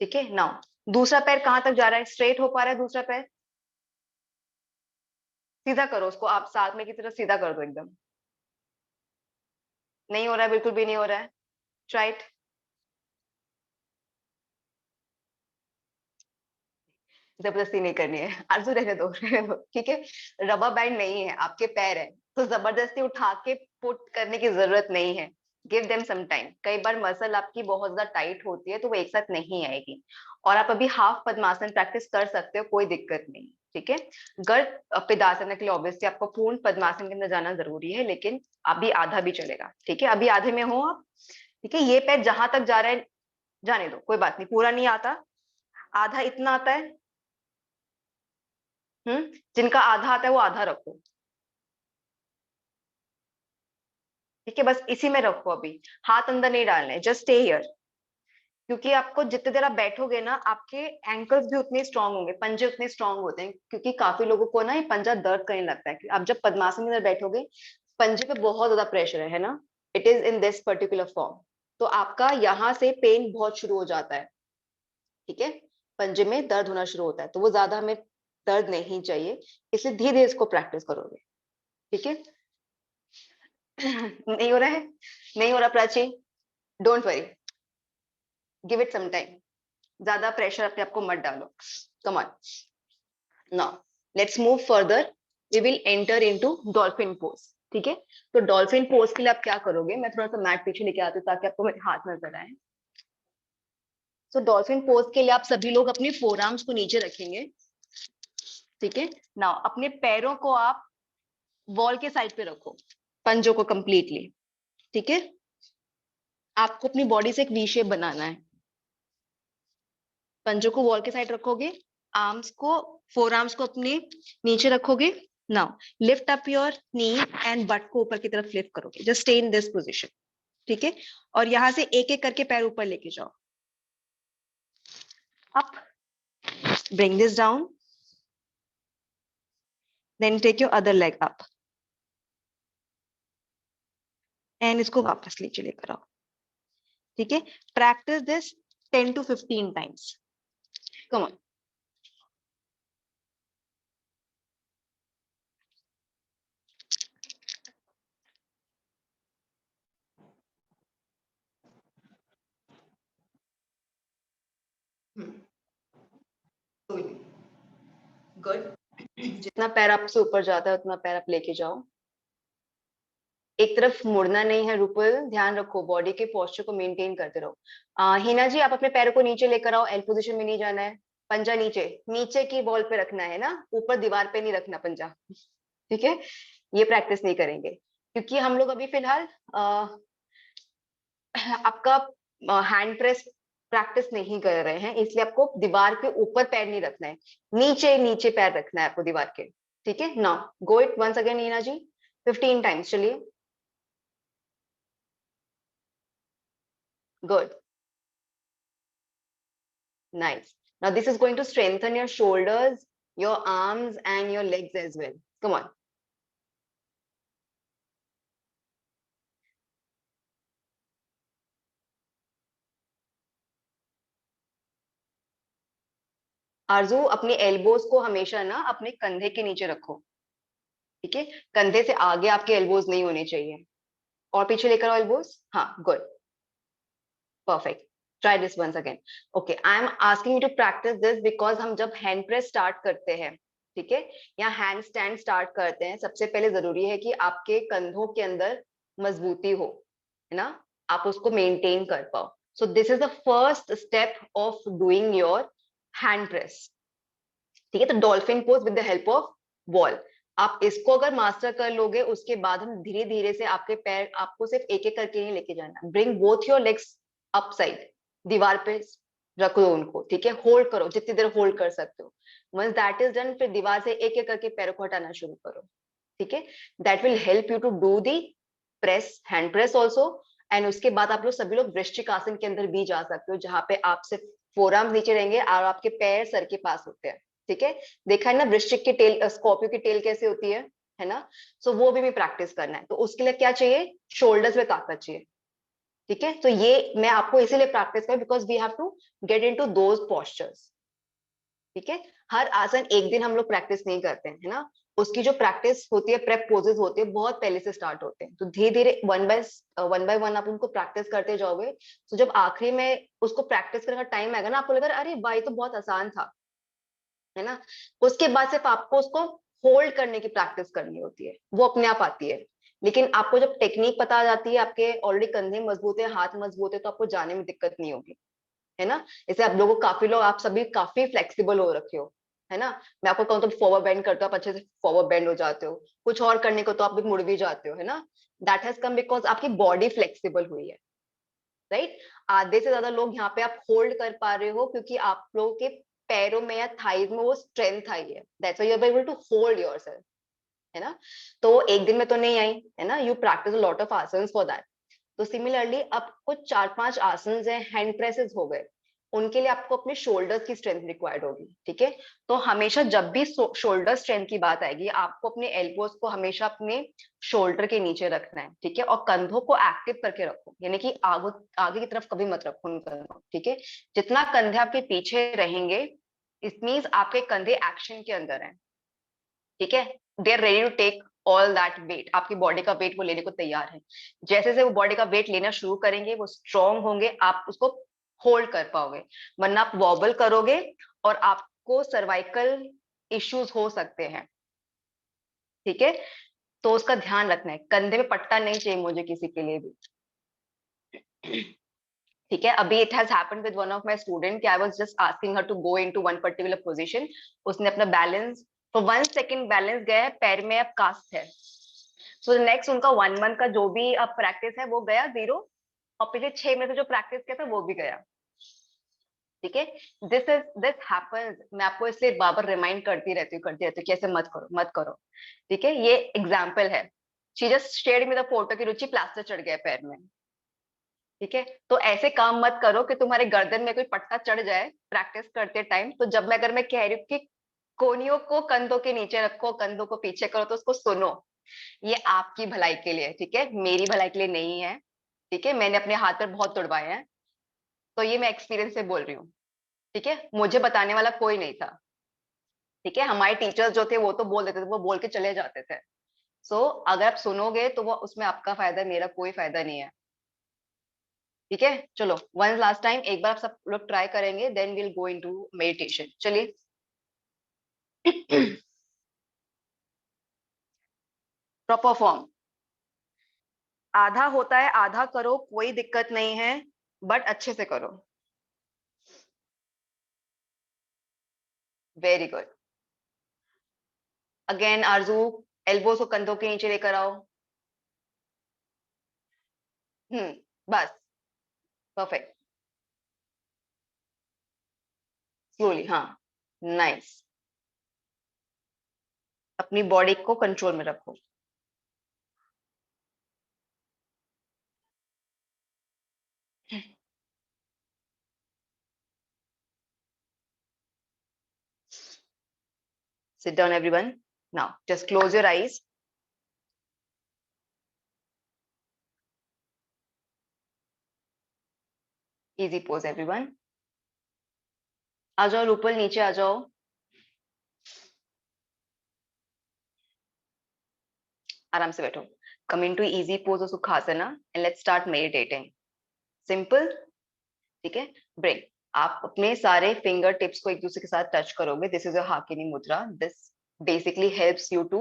ठीक है. नाउ दूसरा पैर कहां तक जा रहा है? स्ट्रेट हो पा रहा है दूसरा पैर? सीधा करो उसको, आप साथ में की तरफ सीधा कर दो एकदम. नहीं हो रहा है, बिल्कुल भी नहीं हो रहा है. Try it. जबरदस्ती नहीं करनी है. आरजू, रहने दो, रहने दो. ठीक है. रबर बैंड नहीं है, आपके पैर है, तो जबरदस्ती उठा के पुट करने की जरूरत नहीं है. Give them some time. कई बार मसल आपकी बहुत ज्यादा टाइट होती है तो वो एक साथ नहीं आएगी. और आप अभी हाफ पद्मासन प्रैक्टिस कर सकते हो, कोई दिक्कत नहीं. ठीक है. गर्भ पिदासन के लिए ऑब्वियसली आपको पूर्ण पद्मासन के अंदर जाना जरूरी है, लेकिन अभी आधा भी चलेगा. ठीक है. अभी आधे में हो आप. ठीक है. ये पैर जहां तक जा रहा है जाने दो, कोई बात नहीं. पूरा नहीं आता, आधा इतना आता है. जिनका आधा आता है वो आधा रखो. ठीक है. बस इसी में रखो. अभी हाथ अंदर नहीं डालने, जस्ट स्टे हियर. क्योंकि आपको जितने देर आप बैठोगे ना, आपके एंकल्स भी उतने स्ट्रांग होंगे, पंजे उतने स्ट्रांग होते हैं. क्योंकि काफी लोगों को ना ये पंजा दर्द करने लगता है. आप जब पद्मासन के अंदर बैठोगे, पंजे पे बहुत ज्यादा प्रेशर है ना. It is in this particular form. तो आपका यहाँ से पेन बहुत शुरू हो जाता है. ठीक है. पंजे में दर्द होना शुरू होता है, तो वो ज्यादा हमें दर्द नहीं चाहिए, इसलिए धीरे धीरे इसको प्रैक्टिस करोगे. ठीक है. नहीं हो रहा है? नहीं हो रहा Prachi? Don't worry, give it some time. ज्यादा प्रेशर अपने आप को मत डालो. Come on. Now let's move further. We will enter into dolphin pose. ठीक है, तो डॉल्फिन पोज के लिए आप क्या करोगे, मैं थोड़ा सा मैट पीछे लेके आती हूँ ताकि आपको मेरे हाथ नजर आए. तो डॉल्फिन पोज के लिए आप सभी लोग अपनी फोर आर्म्स को नीचे रखेंगे. ठीक है, नाउ अपने पैरों को आप वॉल के साइड पे रखो, पंजों को कंप्लीटली. ठीक है, आपको अपनी बॉडी से एक वी शेप बनाना है. पंजों को वॉल के साइड रखोगे, आर्म्स को, फोर आर्म्स को अपने नीचे रखोगे. Now lift up your knee and but को ऊपर की तरफ लिफ्ट करोगे. Just stay in this position. ठीक है, और यहां से एक एक करके पैर ऊपर लेके जाओ. Up, bring this down, then take your other leg up and इसको वापस नीचे लेकर आओ. ठीक है, practice this 10 to 15 times. Come on. Good. जितना पैर आपसे ऊपर जाता है उतना पैर आप लेके जाओ. एक तरफ मुड़ना नहीं है रूपल, ध्यान रखो बॉडी के पोस्चर को मेंटेन करते रहो. हिना जी, आप अपने पैरों को नीचे लेकर आओ. एल पोजीशन में नहीं जाना है. पंजा नीचे, नीचे की वॉल पे रखना है ना, ऊपर दीवार पे नहीं रखना पंजा. ठीक है, ये प्रैक्टिस नहीं करेंगे क्योंकि हम लोग अभी फिलहाल आपका हैंड प्रेस प्रैक्टिस नहीं कर रहे हैं, इसलिए आपको दीवार के ऊपर पैर नहीं रखना है, नीचे नीचे पैर रखना है आपको दीवार के. ठीक है, now go it once again Neena ji, 15 times. चलिए. Good. Nice. Now this is going to strengthen your shoulders, your arms and your legs as well. Come on. आरजू, अपने एल्बोज को हमेशा ना अपने कंधे के नीचे रखो. ठीक है, कंधे से आगे आपके एल्बोज नहीं होने चाहिए. और पीछे लेकर आओ एल्बोज. हाँ, good. Perfect. Try this once again. Okay, I am asking you to practice this because हम जब हैंड प्रेस स्टार्ट करते हैं, ठीक है, या हैंड स्टैंड स्टार्ट करते हैं, सबसे पहले जरूरी है कि आपके कंधों के अंदर मजबूती हो, है ना, आप उसको मेंटेन कर पाओ. So this is the first step of doing your hand press. ठीक है, तो dolphin pose with the help of wall. आप इसको अगर मास्टर कर लोगे, उसके बाद हम धीरे धीरे से आपके पैर, आपको सिर्फ एक एक करके नहीं लेके जाना. Bring both your legs up side, दीवार पे रख दो उनको. ठीक है, होल्ड करो जितनी देर होल्ड कर सकते हो. वंस दैट इज डन, फिर दीवार से एक एक करके पैरों को हटाना शुरू करो. ठीक है, that will help you to do the press, hand press also. And उसके बाद आप लोग सभी लोग वृश्चिक आसन के अंदर भी जा सकते हो, जहां पे आप सिर्फ फोरआर्म नीचे रहेंगे और आपके पैर सर के पास होते हैं. ठीक है, देखा है ना वृश्चिक की टेल, स्कॉर्पियो की टेल कैसे होती है ना. सो वो भी प्रैक्टिस करना है. तो उसके लिए क्या चाहिए, शोल्डर्स में ताकत चाहिए. ठीक है, तो ये मैं आपको इसीलिए प्रैक्टिस कर, because we have to get into those postures. ठीक है, हर आसन एक दिन हम लोग प्रैक्टिस नहीं करते हैं, है ना. उसकी जो प्रैक्टिस होती है, प्रेप पोजेस होते हैं, बहुत पहले से स्टार्ट होते हैं. तो धीरे धीरे वन बाय वन आप उनको प्रैक्टिस करते जाओगे. तो जब आखिरी में उसको प्रैक्टिस करने का टाइम आएगा ना, आपको लगेगा अरे भाई तो बहुत आसान था, है ना. उसके बाद सिर्फ आपको उसको होल्ड करने की प्रैक्टिस करनी होती है, वो अपने आप आती है. लेकिन आपको जब टेक्निक पता आ जाती है, आपके ऑलरेडी कंधे मजबूत है, हाथ मजबूत है, तो आपको जाने में दिक्कत नहीं होगी, है ना. जैसे आप लोगों, काफी लोग, आप सभी काफी फ्लेक्सिबल हो रखे हो, है ना. मैं आपको कहूँ तो फॉरवर्ड बेंड करते हो, आप अच्छे से फॉरवर्ड बेंड हो जाते हो. कुछ और करने को तो आप भी मुड़ भी जाते हो, है ना. दैट हैज कम बिकॉज आपकी बॉडी फ्लेक्सिबल हुई है, राइट. आधे से ज्यादा लोग यहाँ पे आप होल्ड कर पा रहे हो क्योंकि आप लोगों के पैरों में या थाइज में वो स्ट्रेंथ आई है. That's why you are able to hold yourself, है ना. तो एक दिन में तो नहीं आई, है ना. You practice a lot of asanas for that. तो सिमिलरली अब कुछ 4-5 आसन्स हैं, हैंड प्रेसेस हो गए, उनके लिए आपको अपने शोल्डर्स की स्ट्रेंथ रिक्वायर्ड होगी. ठीक है, तो हमेशा जब भी शोल्डर स्ट्रेंथ की बात आएगी, आपको अपने एल्बोज को हमेशा अपने शोल्डर के नीचे रखना है. ठीक है, और कंधों को एक्टिव करके रखो, यानी कि आगे की तरफ कभी मत रखो उन कंधों. ठीक है, जितना कंधे आपके पीछे रहेंगे, इट मीन्स आपके कंधे एक्शन के अंदर हैं. ठीक है, they are ready to take all that weight. आपकी बॉडी का वेट वो लेने को तैयार है. जैसे जैसे वो बॉडी का वेट लेना शुरू करेंगे, वो स्ट्रॉन्ग होंगे, आप उसको होल्ड कर पाओगे, वरना आप वॉबल करोगे और आपको सर्वाइकल इश्यूज हो सकते हैं। ठीक है, तो उसका ध्यान रखना है। कंधे में पट्टा नहीं चाहिए मुझे किसी के लिए भी। ठीक है, अभी it has happened with one of my student कि I was just asking her to go into one particular position, उसने अपना बैलेंस फॉर 1 सेकंड बैलेंस गया है, पैर में अब कास्ट है, सो नेक्स्ट उनका 1 मंथ का जो भी अब प्रैक्टिस है वो गया 0, और पिछले 6 महीने से जो प्रैक्टिस किया था वो भी गया। ठीक है, दिस हैपेंस, मैं आपको इसलिए बार बार रिमाइंड करती रहती हूँ कि ऐसे मत करो मत करो। ठीक है, ये एग्जाम्पल है। She just shared me the photo की रुचि प्लास्टर चढ़ गया पैर में। ठीक है, तो ऐसे काम मत करो कि तुम्हारे गर्दन में कोई पट्टा चढ़ जाए प्रैक्टिस करते टाइम। तो जब मैं अगर मैं कह रही हूँ कि कोहनियों को कंधों के नीचे रखो, कंधों को पीछे करो, तो उसको सुनो, ये आपकी भलाई के लिए, ठीक है, मेरी भलाई के लिए नहीं है। ठीक है, मैंने अपने हाथ पर बहुत तुड़वाए हैं, तो ये मैं एक्सपीरियंस से बोल रही हूँ। ठीक है, मुझे बताने वाला कोई नहीं था। ठीक है, हमारे टीचर्स जो थे वो तो बोल देते थे, वो बोल के चले जाते थे। सो अगर आप सुनोगे तो वो उसमें आपका फायदा, मेरा कोई फायदा नहीं है। ठीक है, चलो वन लास्ट टाइम एक बार आप सब लोग ट्राई करेंगे, then will go into meditation. चलिए। प्रॉपर फॉर्म आधा होता है, आधा करो, कोई दिक्कत नहीं है, बट अच्छे से करो। Very good. अगेन आरजू, एल्बोस को कंधों के नीचे लेकर आओ। बस, परफेक्ट। स्लोली, हाँ, नाइस। अपनी बॉडी को कंट्रोल में रखो। Sit down, everyone. Now, just close your eyes. Easy pose, everyone. आ जाओ रूपल, नीचे आ जाओ। आराम से बैठो। Come into easy pose of Sukhasana and let's start meditating. Simple. ठीक है, ब्रेक। आप अपने सारे फिंगर टिप्स को एक दूसरे के साथ टच करोगे। This is your Hakini mudra. This basically helps you to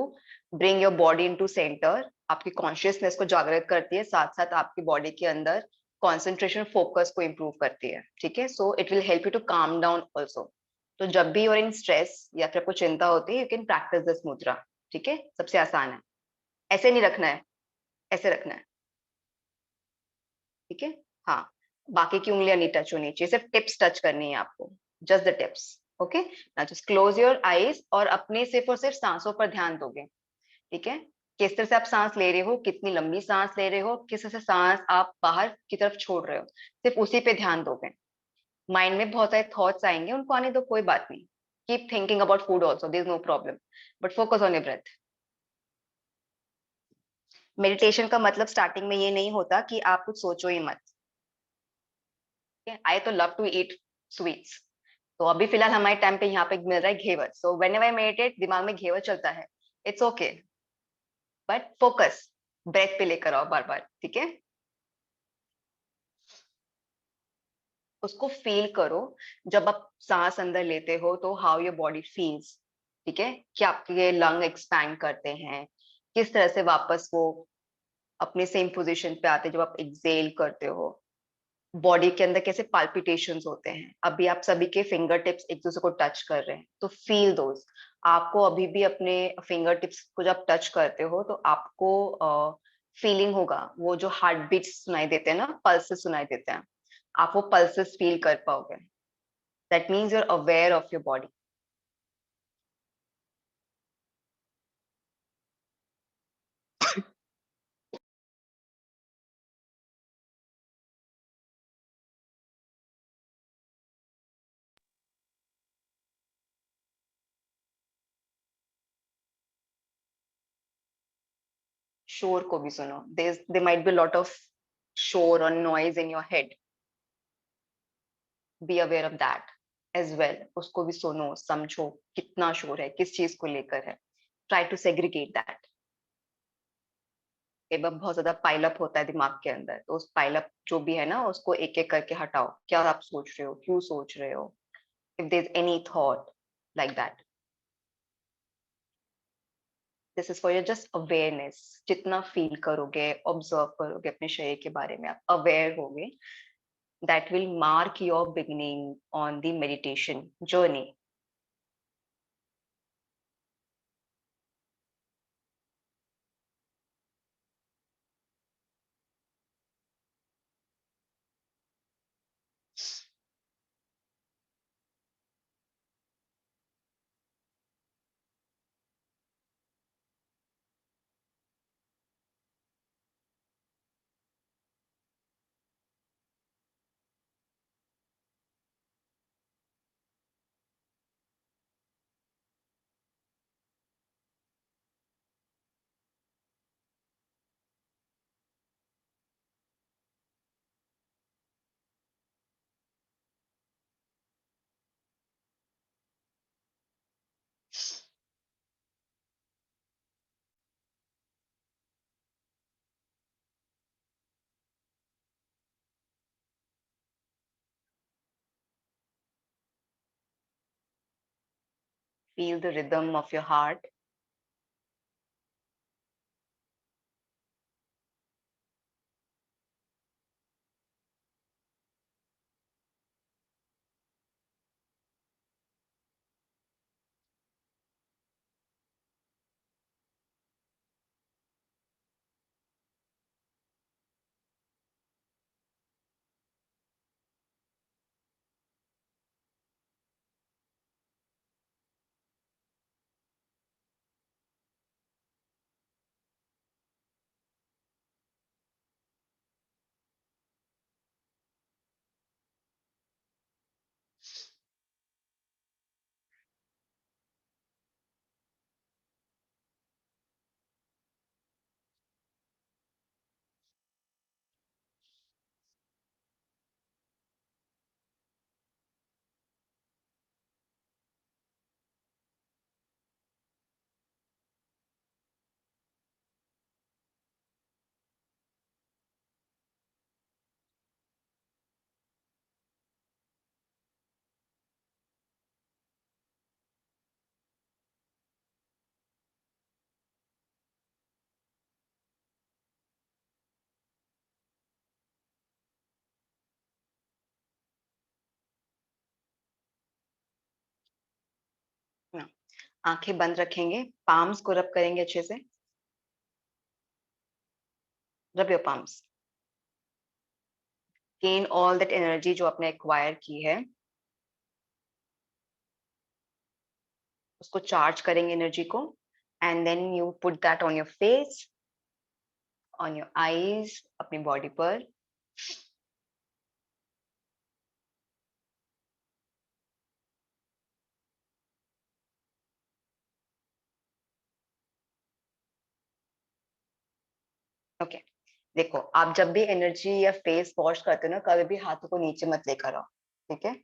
bring your body into centre. आपकी कॉन्शियसनेस को जागृत करती है, साथ साथ आपकी बॉडी के अंदर कॉन्सेंट्रेशन फोकस को इम्प्रूव करती है। ठीक है, so it will help you to calm down also. तो जब भी यूर इन स्ट्रेस या फिर आपको चिंता होती है, यू कैन प्रैक्टिस दिस मुद्रा। ठीक है, सबसे आसान है। ऐसे नहीं रखना है, ऐसे रखना है। ठीक है, हाँ, बाकी की उंगलियां नहीं टच होनी चाहिए, सिर्फ टिप्स टच करनी है आपको, just the tips. Okay, now just close your eyes और अपने सिर्फ और सिर्फ सांसों पर ध्यान दोगे। ठीक है, किस तरह से आप सांस ले रहे हो, कितनी लंबी सांस ले रहे हो, किस तरह से सांस आप बाहर की तरफ छोड़ रहे हो, सिर्फ उसी पे ध्यान दोगे। माइंड में बहुत सारे थॉट्स आएंगे, उनको आने दो, कोई बात नहीं। Keep thinking about food also, there is no problem, but focus on your breath. Meditation का मतलब स्टार्टिंग में ये नहीं होता कि आप कुछ सोचो ही मत। आई तो लव टू ईट स्वीट्स, तो अभी फिलहाल हमारे टाइम पे यहाँ पे मिल रहा है घेवर, सो व्हेनेवर आई मेडिटेट दिमाग में घेवर चलता है, it's okay, but focus breath पे लेकर आओ बार बार। ठीक है, उसको फील करो। जब आप सांस अंदर लेते हो तो हाउ योर बॉडी फील्स। ठीक है, कि आपके लंग एक्सपैंड करते हैं, किस तरह से वापस वो अपने सेम पोजीशन पे आते हैं जब आप एक्सेल करते हो। बॉडी के अंदर कैसे पाल्पिटेशंस होते हैं। अभी आप सभी के फिंगर टिप्स एक दूसरे को टच कर रहे हैं, तो फील दोज। आपको अभी भी अपने फिंगर टिप्स को जब टच करते हो तो आपको फीलिंग होगा, वो जो हार्ट बीट्स सुनाई देते हैं ना, पल्सेस सुनाई देते हैं, आप वो पल्सेस फील कर पाओगे। That means you are aware of your body. शोर को भी सुनो, there might be a lot of शोर और noise in your head, be aware of that as well। उसको भी सुनो, समझो कितना शोर है, किस चीज को लेकर है, try to segregate that। कई बार बहुत ज्यादा पाइलअप होता है दिमाग के अंदर, तो उस पाइलअप जो भी है ना उसको एक एक करके हटाओ। क्या आप सोच रहे हो, क्यों सोच रहे हो, if there is any thought like that, this is for your just awareness. जितना फील करोगे, ऑब्जर्व करोगे अपने शरीर के बारे में, आप अवेयर होगे, that will mark your beginning on the meditation journey. Feel the rhythm of your heart. हाँ, आंखें बंद रखेंगे, पाम्स को रब करेंगे अच्छे से। Rub your palms, gain all that energy जो आपने एक्वायर की है, उसको चार्ज करेंगे एनर्जी को, and then you put that on your face, on your eyes, अपनी बॉडी पर। ओके, देखो आप जब भी एनर्जी या फेस वॉश करते हो ना, कभी भी हाथों को नीचे मत लेकर आओ, ठीक है?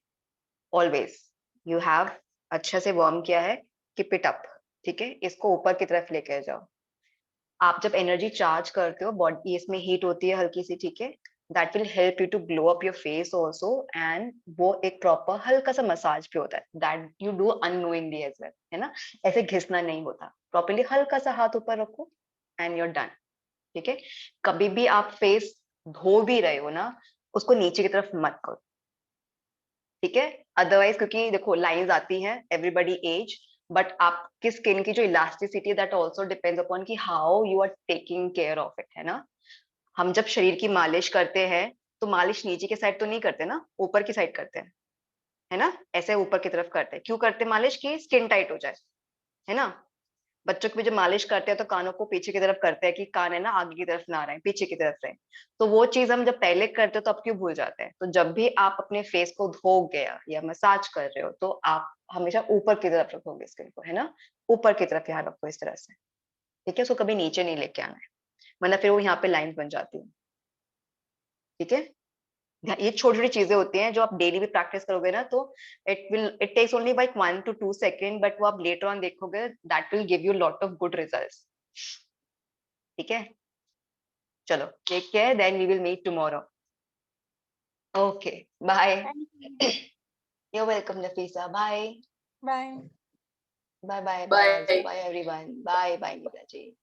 ऑलवेज यू हैव अच्छा से वार्म किया है, कीप इट अप, ठीक है? इसको ऊपर की तरफ लेकर जाओ। आप जब एनर्जी चार्ज करते हो, बॉडी इसमें हीट होती है हल्की सी, ठीक है? That will help you to glow up your face also, and वो एक प्रॉपर हल्का सा मसाज भी होता है, that you do unknowingly as well, है ना? ऐसे घिसना नहीं होता, प्रॉपरली हल्का सा हाथ ऊपर रखो एंड यूर डन, ठीक है? कभी भी आप फेस धो भी रहे हो ना, उसको नीचे की तरफ मत करो, ठीक है? अदरवाइज, क्योंकि देखो लाइंस आती हैं, एवरीबॉडी एज, बट आपकी स्किन की जो elasticity, that also depends upon कि how you are taking care of it, है ना? हम जब शरीर की मालिश करते हैं, तो मालिश नीचे की साइड तो नहीं करते ना, ऊपर की साइड करते हैं, है ना? ऐसे ऊपर की तरफ करते हैं। क्यों करते हैं मालिश? की स्किन टाइट हो जाए, है ना? बच्चों की भी जब मालिश करते हैं तो कानों को पीछे की तरफ करते हैं कि कान है ना आगे की तरफ ना रहे, पीछे की तरफ रहे। तो वो चीज हम जब पहले करते हो तो अब क्यों भूल जाते हैं? तो जब भी आप अपने फेस को धो गया या मसाज कर रहे हो, तो आप हमेशा ऊपर की तरफ रखोगे स्किन को, है ना? ऊपर की तरफ यहाँ रखो इस तरह से, ठीक है? उसको कभी नीचे नहीं लेके आना है, वरना फिर वो यहाँ पे लाइन बन जाती है, ठीक है? ये छोटी छोटी चीजें होती हैं जो आप डेली भी प्रैक्टिस करोगे ना, तो it takes only bike 1 to 2 second, but वो आप लेटर ऑन देखोगे, that will give you lot of good results, ठीक है? चलो take care, then we will meet tomorrow. Okay, bye. You're welcome, Nafisa. Bye. Bye. Bye bye Bye. bye everyone. Bye bye Neeta ji.